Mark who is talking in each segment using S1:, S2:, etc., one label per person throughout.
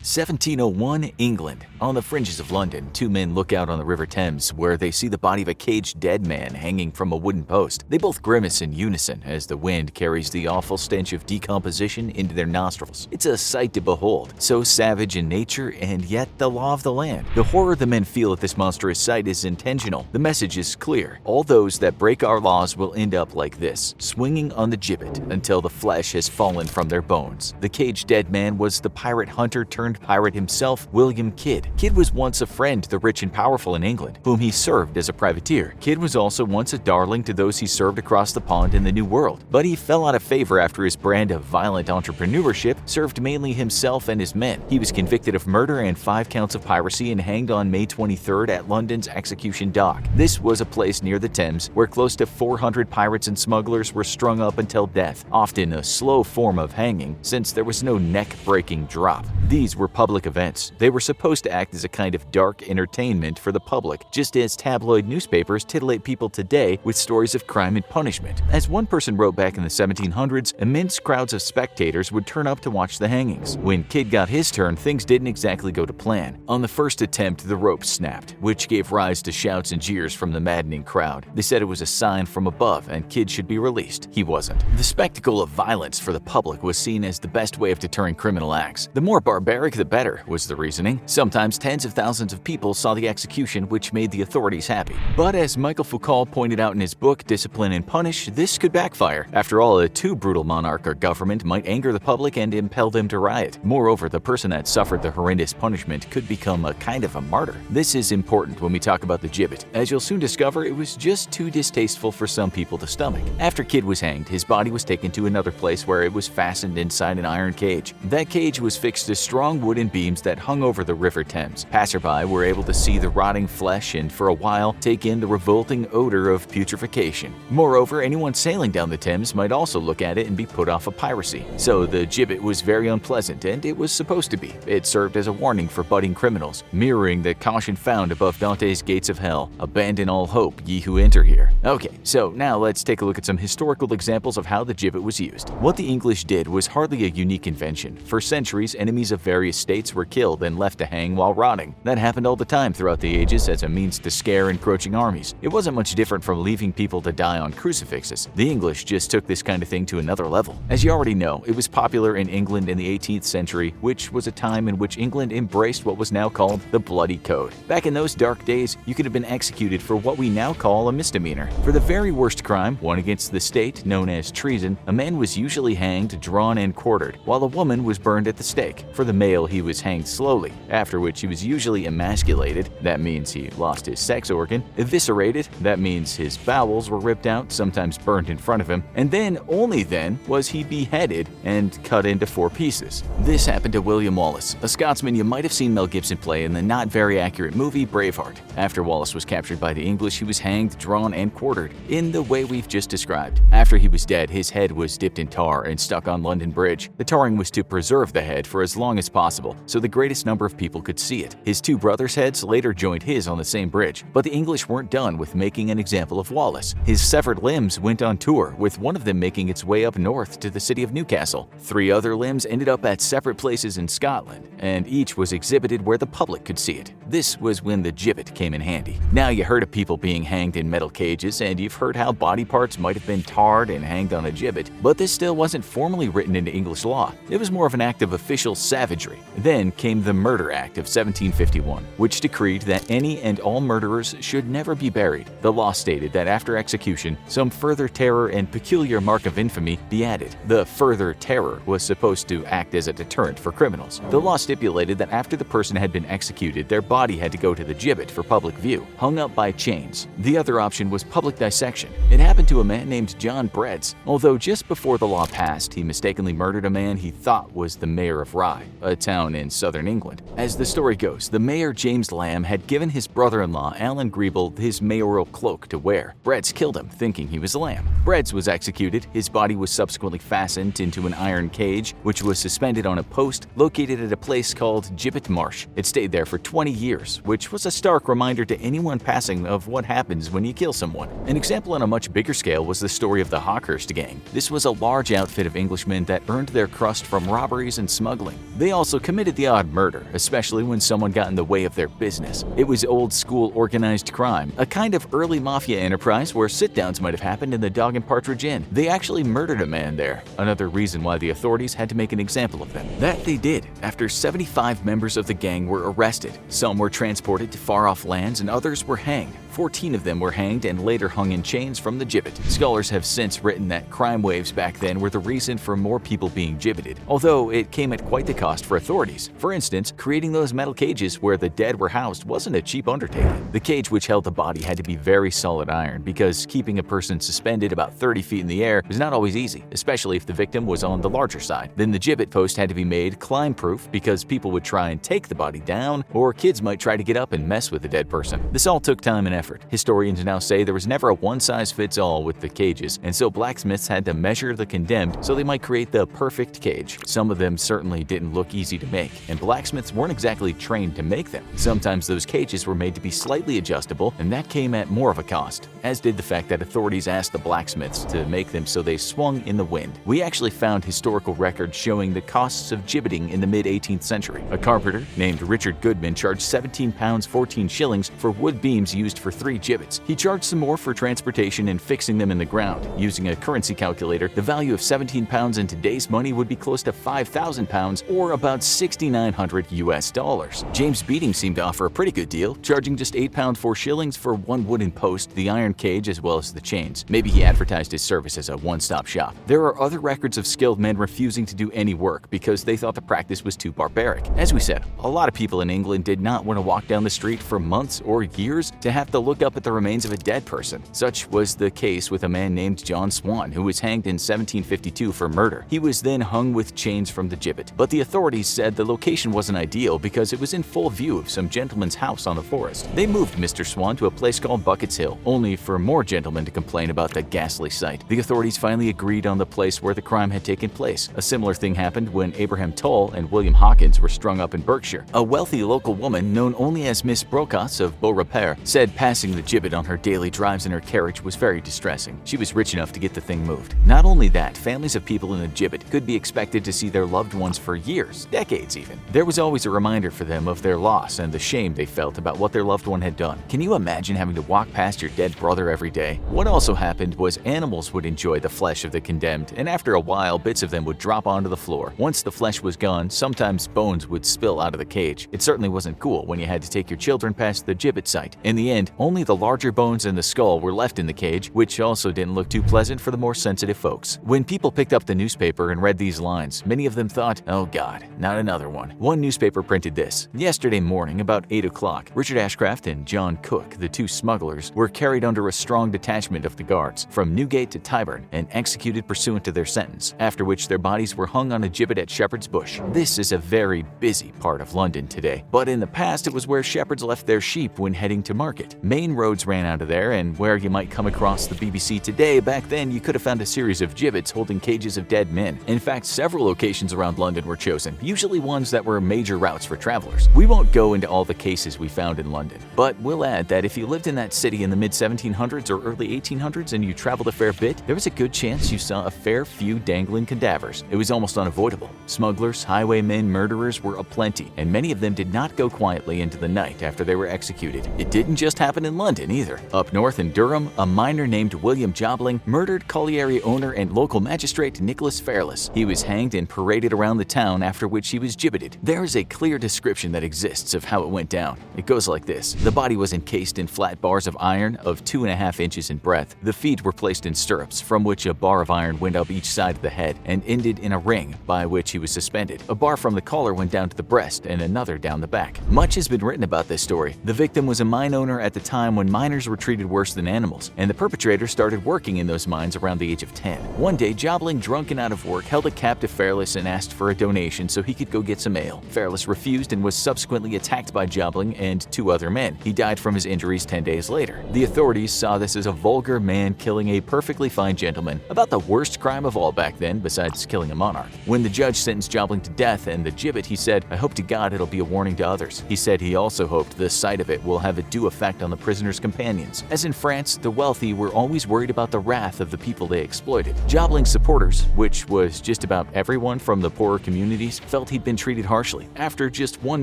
S1: 1701, England. On the fringes of London, two men look out on the River Thames, where they see the body of a caged dead man hanging from a wooden post. They both grimace in unison as the wind carries the awful stench of decomposition into their nostrils. It's a sight to behold, so savage in nature and yet the law of the land. The horror the men feel at this monstrous sight is intentional. The message is clear. All those that break our laws will end up like this, swinging on the gibbet until the flesh has fallen from their bones. The caged dead man was the pirate hunter turned pirate himself, William Kidd. Kidd was once a friend to the rich and powerful in England, whom he served as a privateer. Kidd was also once a darling to those he served across the pond in the New World, but he fell out of favor after his brand of violent entrepreneurship served mainly himself and his men. He was convicted of murder and 5 counts of piracy and hanged on May 23rd at London's Execution Dock. This was a place near the Thames where close to 400 pirates and smugglers were strung up until death, often a slow form of hanging since there was no neck-breaking drop. These were public events. They were supposed to act as a kind of dark entertainment for the public, just as tabloid newspapers titillate people today with stories of crime and punishment. As one person wrote back in the 1700s, immense crowds of spectators would turn up to watch the hangings. When Kidd got his turn, things didn't exactly go to plan. On the first attempt, the rope snapped, which gave rise to shouts and jeers from the maddening crowd. They said it was a sign from above and Kidd should be released. He wasn't. The spectacle of violence for the public was seen as the best way of deterring criminal acts. The more barbaric, the better, was the reasoning. Sometimes tens of thousands of people saw the execution, which made the authorities happy. But as Michael Foucault pointed out in his book Discipline and Punish, this could backfire. After all, a too brutal monarch or government might anger the public and impel them to riot. Moreover, the person that suffered the horrendous punishment could become a kind of a martyr. This is important when we talk about the gibbet, as you'll soon discover it was just too distasteful for some people to stomach. After Kidd was hanged, his body was taken to another place where it was fastened inside an iron cage. That cage was fixed to strong wooden beams that hung over the River Thames. Passerby were able to see the rotting flesh and, for a while, take in the revolting odor of putrefaction. Moreover, anyone sailing down the Thames might also look at it and be put off of piracy. So the gibbet was very unpleasant, and it was supposed to be. It served as a warning for budding criminals, mirroring the caution found above Dante's gates of hell. Abandon all hope, ye who enter here. Okay, so now let's take a look at some historical examples of how the gibbet was used. What the English did was hardly a unique invention. For centuries, enemies of various states were killed and left to hang while rotting. That happened all the time throughout the ages as a means to scare encroaching armies. It wasn't much different from leaving people to die on crucifixes. The English just took this kind of thing to another level. As you already know, it was popular in England in the 18th century, which was a time in which England embraced what was now called the Bloody Code. Back in those dark days, you could have been executed for what we now call a misdemeanor. For the very worst crime, one against the state, known as treason, a man was usually hanged, drawn, and quartered, while a woman was burned at the stake. For the male, he was hanged slowly, after which he was usually emasculated, that means he lost his sex organ, eviscerated, that means his bowels were ripped out, sometimes burned in front of him, and then, only then, was he beheaded and cut into 4 pieces. This happened to William Wallace, a Scotsman you might have seen Mel Gibson play in the not very accurate movie Braveheart. After Wallace was captured by the English, he was hanged, drawn, and quartered, in the way we've just described. After he was dead, his head was dipped in tar and stuck on London Bridge. The tarring was to preserve the head for as long as possible, so the greatest number of people could see it. His 2 brothers' heads later joined his on the same bridge, but the English weren't done with making an example of Wallace. His severed limbs went on tour, with one of them making its way up north to the city of Newcastle. 3 other limbs ended up at separate places in Scotland, and each was exhibited where the public could see it. This was when the gibbet came in handy. Now you heard of people being hanged in metal cages, and you've heard how body parts might have been tarred and hanged on a gibbet, but this still wasn't formally written into English law. It was more of an act of official savagery. Then came the Murder Act of 1751, which decreed that any and all murderers should never be buried. The law stated that after execution, some further terror and peculiar mark of infamy be added. The further terror was supposed to act as a deterrent for criminals. The law stipulated that after the person had been executed, their body had to go to the gibbet for public view, hung up by chains. The other option was public dissection. It happened to a man named John Breads. Although just before the law passed, he mistakenly murdered a man he thought was the mayor of Rye, a town in southern England. As the story goes, the mayor James Lamb had given his brother-in-law Alan Griebel his mayoral cloak to wear. Breads killed him, thinking he was Lamb. Breads was executed. His body was subsequently fastened into an iron cage, which was suspended on a post located at a place called Gibbet Marsh. It stayed there for 20 years, which was a stark reminder to anyone passing of what happens when you kill someone. An example on a much bigger scale was the story of the Hawkhurst Gang. This was a large outfit of Englishmen that earned their crust from robberies and smuggling. They also also committed the odd murder, especially when someone got in the way of their business. It was old-school organized crime, a kind of early mafia enterprise where sit-downs might have happened in the Dog and Partridge Inn. They actually murdered a man there, another reason why the authorities had to make an example of them. That they did, after 75 members of the gang were arrested. Some were transported to far-off lands and others were hanged. 14 of them were hanged and later hung in chains from the gibbet. Scholars have since written that crime waves back then were the reason for more people being gibbeted, although it came at quite the cost for authorities. For instance, creating those metal cages where the dead were housed wasn't a cheap undertaking. The cage which held the body had to be very solid iron because keeping a person suspended about 30 feet in the air was not always easy, especially if the victim was on the larger side. Then the gibbet post had to be made climb-proof because people would try and take the body down, or kids might try to get up and mess with the dead person. This all took time and effort. Historians now say there was never a one-size-fits-all with the cages, and so blacksmiths had to measure the condemned so they might create the perfect cage. Some of them certainly didn't look easy to make, and blacksmiths weren't exactly trained to make them. Sometimes those cages were made to be slightly adjustable, and that came at more of a cost, as did the fact that authorities asked the blacksmiths to make them so they swung in the wind. We actually found historical records showing the costs of gibbeting in the mid-18th century. A carpenter named Richard Goodman charged 17 pounds 14 shillings for wood beams used for 3 gibbets. He charged some more for transportation and fixing them in the ground. Using a currency calculator, the value of 17 pounds in today's money would be close to 5,000 pounds or about 6,900 US dollars. James Beating seemed to offer a pretty good deal, charging just 8 pounds 4 shillings for one wooden post, the iron cage, as well as the chains. Maybe he advertised his service as a one-stop shop. There are other records of skilled men refusing to do any work because they thought the practice was too barbaric. As we said, a lot of people in England did not want to walk down the street for months or years to have to look up at the remains of a dead person. Such was the case with a man named John Swan, who was hanged in 1752 for murder. He was then hung with chains from the gibbet, but the authorities said the location wasn't ideal because it was in full view of some gentleman's house on the forest. They moved Mr. Swan to a place called Bucket's Hill, only for more gentlemen to complain about the ghastly sight. The authorities finally agreed on the place where the crime had taken place. A similar thing happened when Abraham Toll and William Hawkins were strung up in Berkshire. A wealthy local woman known only as Miss Brocas of Beaurepaire said passing the gibbet on her daily drives in her carriage was very distressing. She was rich enough to get the thing moved. Not only that, families of people in the gibbet could be expected to see their loved ones for years, decades even. There was always a reminder for them of their loss and the shame they felt about what their loved one had done. Can you imagine having to walk past your dead brother every day? What also happened was animals would enjoy the flesh of the condemned, and after a while, bits of them would drop onto the floor. Once the flesh was gone, sometimes bones would spill out of the cage. It certainly wasn't cool when you had to take your children past the gibbet site. In the end, only the larger bones and the skull were left in the cage, which also didn't look too pleasant for the more sensitive folks. When people picked up the newspaper and read these lines, many of them thought, "Oh God, not another one." One newspaper printed this: "Yesterday morning, about 8 o'clock, Richard Ashcraft and John Cook, the 2 smugglers, were carried under a strong detachment of the guards from Newgate to Tyburn and executed pursuant to their sentence, after which their bodies were hung on a gibbet at Shepherd's Bush." This is a very busy part of London today, but in the past it was where shepherds left their sheep when heading to market. Main roads ran out of there, and where you might come across the BBC today, back then you could have found a series of gibbets holding cages of dead men. In fact, several locations around London were chosen, usually ones that were major routes for travelers. We won't go into all the cases we found in London, but we'll add that if you lived in that city in the mid-1700s or early 1800s and you traveled a fair bit, there was a good chance you saw a fair few dangling cadavers. It was almost unavoidable. Smugglers, highwaymen, murderers were aplenty, and many of them did not go quietly into the night after they were executed. It didn't just happen in London either. Up north in Durham, a miner named William Jobling murdered colliery owner and local magistrate Nicholas Fairless. He was hanged and paraded around the town, after which he was gibbeted. There is a clear description that exists of how it went down. It goes like this: the body was encased in flat bars of iron of 2.5 inches in breadth. The feet were placed in stirrups, from which a bar of iron went up each side of the head and ended in a ring by which he was suspended. A bar from the collar went down to the breast and another down the back. Much has been written about this story. The victim was a mine owner at the time when miners were treated worse than animals, and the perpetrator started working in those mines around the age of 10. One day, Jobling, drunk and out of work, held a captive Fairless and asked for a donation so he could go get some ale. Fairless refused and was subsequently attacked by Jobling and 2 other men. He died from his injuries 10 days later. The authorities saw this as a vulgar man killing a perfectly fine gentleman, about the worst crime of all back then besides killing a monarch. When the judge sentenced Jobling to death and the gibbet, he said, "I hope to God it'll be a warning to others." He said he also hoped the sight of it will have a due effect on the prisoners' companions. As in France, the wealthy were always worried about the wrath of the people they exploited. Jobling's supporters, which was just about everyone from the poorer communities, felt he'd been treated harshly. After just 1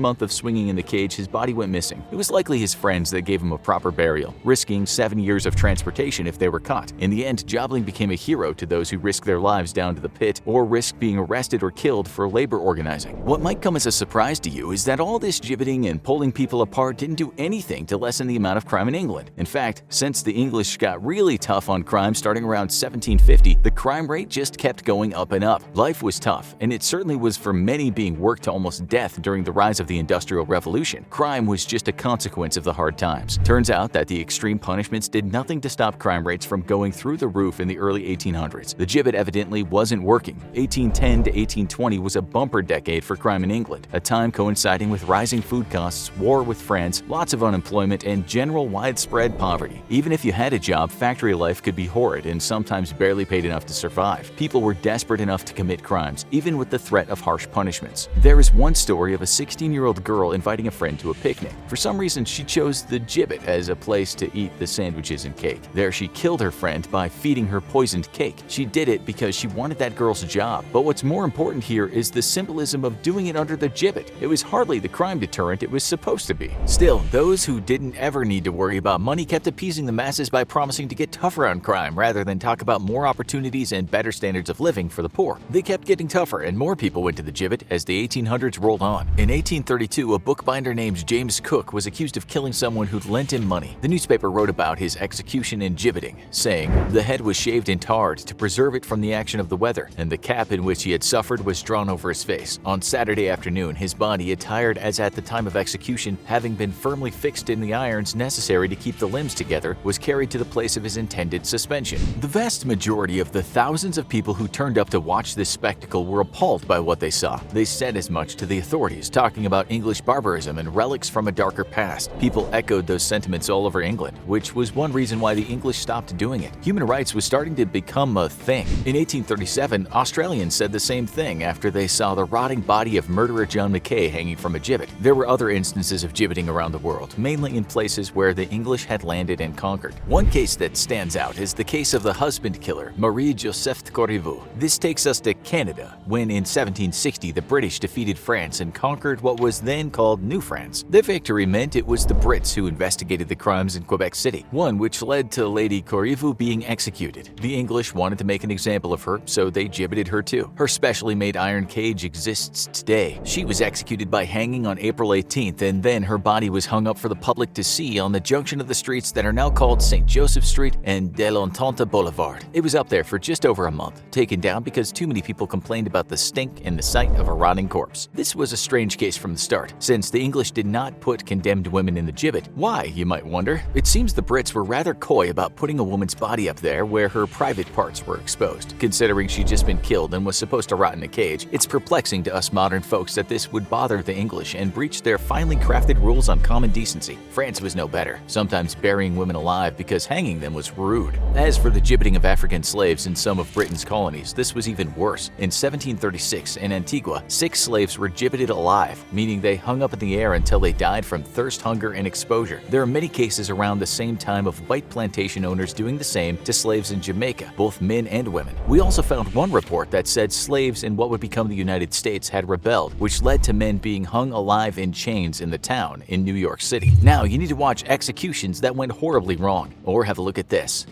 S1: month of swinging in the cage, his body went missing. It was likely his friends that gave him a proper burial, risking 7 years of transportation if they were caught. In the end, Jobling became a hero to those who risked their lives down to the pit or risked being arrested or killed for labor organizing. What might come as a surprise to you is that all this gibbeting and pulling people apart didn't do anything to lessen the amount of crime in England. In fact, since the English got really tough on crime starting around 1750, the crime rate just kept going up and up. Life was tough, and it certainly was for many being worked to almost death during the rise of the Industrial Revolution. Crime was just a consequence of the hard times. Turns out that the extreme punishments did nothing to stop crime rates from going through the roof in the early 1800s. The gibbet evidently wasn't working. 1810 to 1820 was a bumper decade for crime in England, a time coinciding with rising food costs, war with France, lots of unemployment, and general widespread poverty. Even if you had a job, factory life could be horrid and sometimes barely paid enough to survive. People were desperate enough to commit crimes, even with the threat of harsh punishments. There is one story of a 16-year-old girl inviting a friend to a picnic. For some reason, she chose the gibbet as a place to eat the sandwiches and cake. There, she killed her friend by feeding her poisoned cake. She did it because she wanted that girl's job. But what's more important here is the symbolism of doing it under the gibbet. It was hardly the crime deterrent it was supposed to be. Still, those who didn't ever need to worry about money kept appeasing the masses by promising to get tougher on crime rather than talk about more opportunities and better standards of living for the poor. They kept getting tougher and more people went to the gibbet as the 1800s rolled on. In 1832, a bookbinder named James Cook was accused of killing someone who'd lent him money. The newspaper wrote about his execution and gibbeting, saying, "The head was shaved and tarred to preserve it from the action of the weather, and the cap in which he had suffered was drawn over his face. On Saturday afternoon, his body, attired as at the time of execution, having been firmly fixed in the irons necessary to keep the limbs together, was carried to the place of his intended suspension." The vast majority of the thousands of people who turned up to watch this spectacle were appalled by what they saw. They said as much to the authorities, talking about English barbarism and relics from a darker past. People echoed those sentiments all over England, which was one reason why the English stopped doing it. Human rights was starting to become a thing. In 1837, Australians said the same thing after they saw the rotting body of murderer John Mackay hanging from a gibbet. There were other instances of gibbeting around the world, mainly in places where the English had landed and conquered. One case that stands out is the case of the husband killer, Marie-Joseph Corriveau. This takes us to Canada, when in 1760 the British defeated France and conquered what was then called New France. The victory meant it was the Brits who investigated the crimes in Quebec City, one which led to Lady Corriveau being executed. The English wanted to make an example of her, so they gibbeted her too. Her specially made iron cage exists today. She was executed by hanging on April 18th, and then her body was hung up for the public to see on the junction of the streets that are now called St. Joseph Street and de l'Entente Boulevard. It was up there for just over a month, taken down because too many people complained about the stink and the sight of a rotting corpse. This was a strange case from the start, since the English did not put condemned women in the gibbet. Why, you might wonder? It seems the Brits were rather coy about putting a woman's body up there where her private parts were exposed. Considering she'd just been killed and was supposed to rot in a cage, it's perplexing to us modern folks that this would bother the English and breach their finely crafted rules on common decency. France was no better, sometimes burying women alive because hanging them was rude. As for the gibbeting of African slaves in some of Britain's colonies, this was even worse. In 1736, in Antigua, 6 slaves were gibbeted alive, meaning they hung up in the air until they died from thirst, hunger, and exposure. There are many cases around the same time of white plantation owners doing the same to slaves in Jamaica, both men and women. We also found one report that said slaves in what would become the United States had rebelled, which led to men being hung alive in chains in the town in New York City. Now, you need to watch executions that went horribly wrong. Or have a look at this.